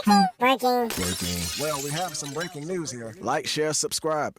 Breaking. Well, we have some breaking news here. Like, share, subscribe.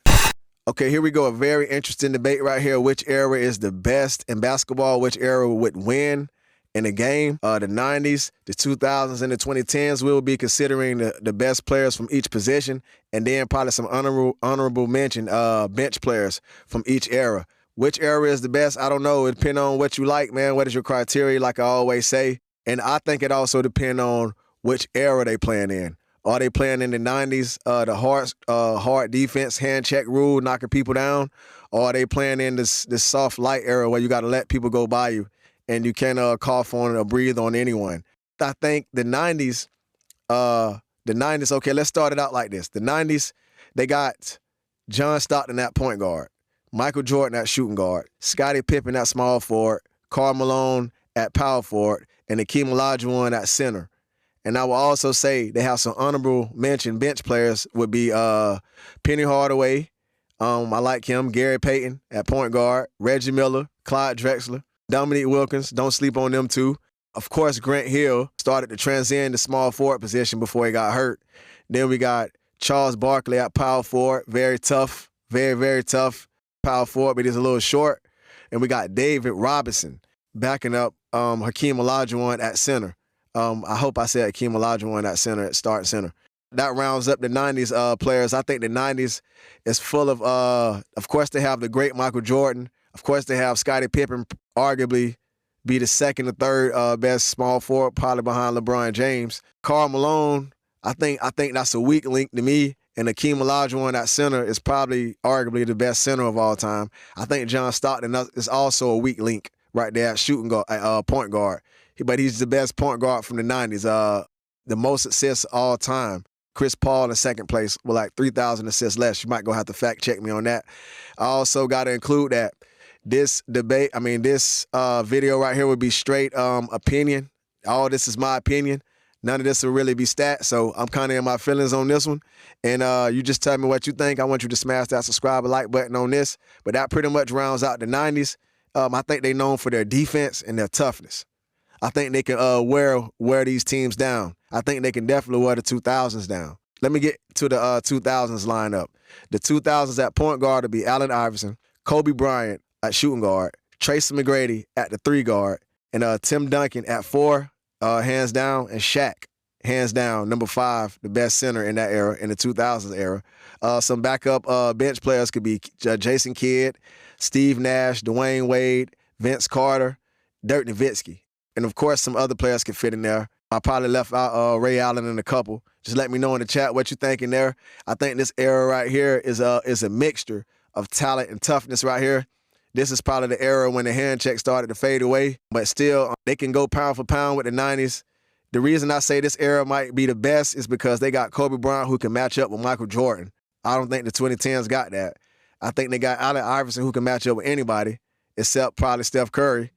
Okay, here we go. A very interesting debate right here. Which era is the best in basketball? Which era would win in the game? The 90s, the 2000s, and the 2010s. We'll be considering the best players from each position, and then probably some honorable mention bench players from each era. Which era is the best? I don't know. It depends on what you like, man. What is your criteria, like I always say? And I think it also depends on which era they playing in. Are they playing in the 90s, the hard defense, hand check rule, knocking people down? Or are they playing in this soft light era where you got to let people go by you and you can't cough on or breathe on anyone? I think the 90s, okay, let's start it out like this. The 90s, they got John Stockton at point guard, Michael Jordan at shooting guard, Scottie Pippen at small forward, Karl Malone at power forward, and Hakeem Olajuwon at center. And I will also say they have some honorable mention bench players would be Penny Hardaway. I like him. Gary Payton at point guard. Reggie Miller, Clyde Drexler, Dominique Wilkins. Don't sleep on them too. Of course, Grant Hill started to transcend the small forward position before he got hurt. Then we got Charles Barkley at power forward. Very tough, very, very tough power forward, but he's a little short. And we got David Robinson backing up Hakeem Olajuwon at center. I hope I said Hakeem Olajuwon at center, at starting center. That rounds up the 90s players. I think the 90s is full of course, they have the great Michael Jordan. Of course, they have Scottie Pippen, arguably be the second or third best small forward, probably behind LeBron James. Karl Malone, I think that's a weak link to me. And Hakeem Olajuwon at center is probably arguably the best center of all time. I think John Stockton is also a weak link right there at shooting guard, point guard. But he's the best point guard from the 90s, the most assists all time. Chris Paul in second place with like 3,000 assists less. You might go have to fact check me on that. I also got to include that this video right here would be straight opinion. All this is my opinion. None of this will really be stats, so I'm kind of in my feelings on this one. And you just tell me what you think. I want you to smash that subscribe and like button on this. But that pretty much rounds out the 90s. I think they're known for their defense and their toughness. I think they can wear these teams down. I think they can definitely wear the 2000s down. Let me get to the 2000s lineup. The 2000s at point guard would be Allen Iverson, Kobe Bryant at shooting guard, Tracy McGrady at the 3 guard, and Tim Duncan at 4, hands down, and Shaq, hands down, number 5, the best center in that era, in the 2000s era. Some backup bench players could be Jason Kidd, Steve Nash, Dwayne Wade, Vince Carter, Dirk Nowitzki. And, of course, some other players could fit in there. I probably left out Ray Allen and a couple. Just let me know in the chat what you think in there. I think this era right here is a mixture of talent and toughness right here. This is probably the era when the hand check started to fade away. But still, they can go pound for pound with the 90s. The reason I say this era might be the best is because they got Kobe Bryant who can match up with Michael Jordan. I don't think the 2010s got that. I think they got Allen Iverson who can match up with anybody except probably Steph Curry.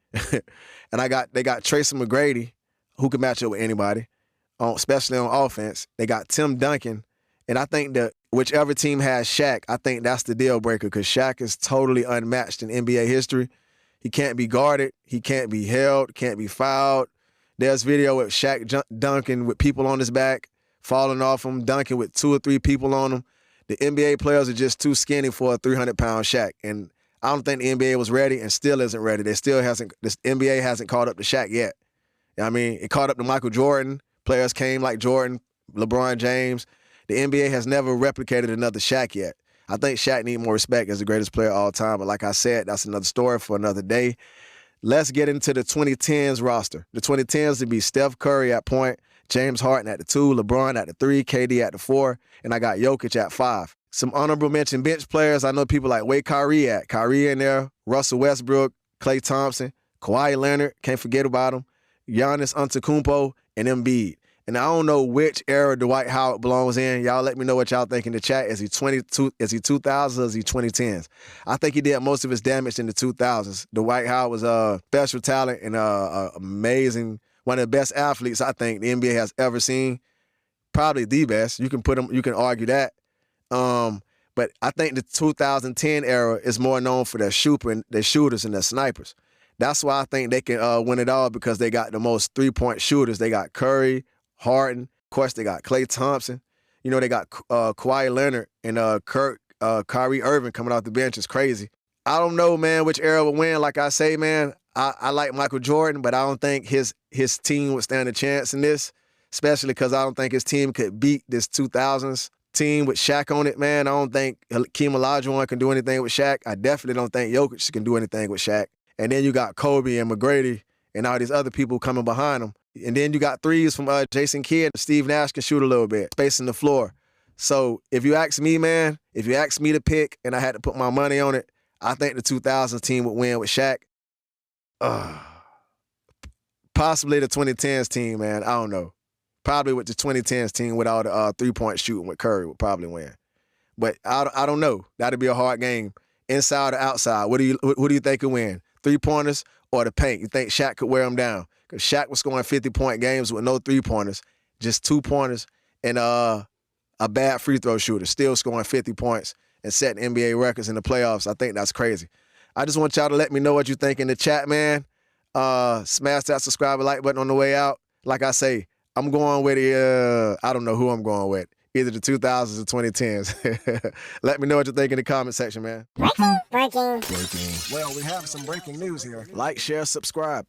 And they got Tracy McGrady, who can match up with anybody, especially on offense. They got Tim Duncan. And I think that whichever team has Shaq, I think that's the deal breaker because Shaq is totally unmatched in NBA history. He can't be guarded. He can't be held, can't be fouled. There's video with Shaq dunking with people on his back, falling off him, dunking with 2 or 3 people on him. The NBA players are just too skinny for a 300-pound Shaq. And I don't think the NBA was ready and still isn't ready. This NBA hasn't caught up to Shaq yet. I mean, it caught up to Michael Jordan. Players came like Jordan, LeBron James. The NBA has never replicated another Shaq yet. I think Shaq needs more respect as the greatest player of all time. But like I said, that's another story for another day. Let's get into the 2010s roster. The 2010s would be Steph Curry at point, James Harden at the 2, LeBron at the 3, KD at the 4, and I got Jokic at 5. Some honorable mention bench players. I know people like where Kyrie at. Kyrie in there, Russell Westbrook, Klay Thompson, Kawhi Leonard, can't forget about him, Giannis Antetokounmpo, and Embiid. And I don't know which era Dwight Howard belongs in. Y'all let me know what y'all think in the chat. Is he 2000s or is he 2010s? I think he did most of his damage in the 2000s. Dwight Howard was a special talent and amazing, one of the best athletes I think the NBA has ever seen. Probably the best. You can argue that. But I think the 2010 era is more known for their shooters and their snipers. That's why I think they can win it all because they got the most three-point shooters. They got Curry, Harden, course, they got Klay Thompson. You know, they got Kawhi Leonard and Kyrie Irving coming off the bench. It's crazy. I don't know, man, which era will win. Like I say, man, I like Michael Jordan, but I don't think his team would stand a chance in this, especially because I don't think his team could beat this 2000s team with Shaq on it, man. I don't think Hakeem Olajuwon can do anything with Shaq. I definitely don't think Jokic can do anything with Shaq. And then you got Kobe and McGrady and all these other people coming behind them. And then you got threes from Jason Kidd. Steve Nash can shoot a little bit, spacing the floor. So if you ask me, man, if you ask me to pick and I had to put my money on it, I think the 2000s team would win with Shaq. Possibly the 2010s team, man. I don't know. Probably with the 2010s team with all the three-point shooting with Curry would probably win. But I don't know. That'd be a hard game. Inside or outside, what do you think could win? Three-pointers or the paint? You think Shaq could wear them down? Because Shaq was scoring 50-point games with no three-pointers, just two-pointers and a bad free throw shooter, still scoring 50 points and setting NBA records in the playoffs. I think that's crazy. I just want y'all to let me know what you think in the chat, man. Smash that subscribe and like button on the way out. Like I say, I'm going with I don't know who I'm going with. Either the 2000s or 2010s. Let me know what you think in the comment section, man. Breaking. Well, we have some breaking news here. Like, share, subscribe.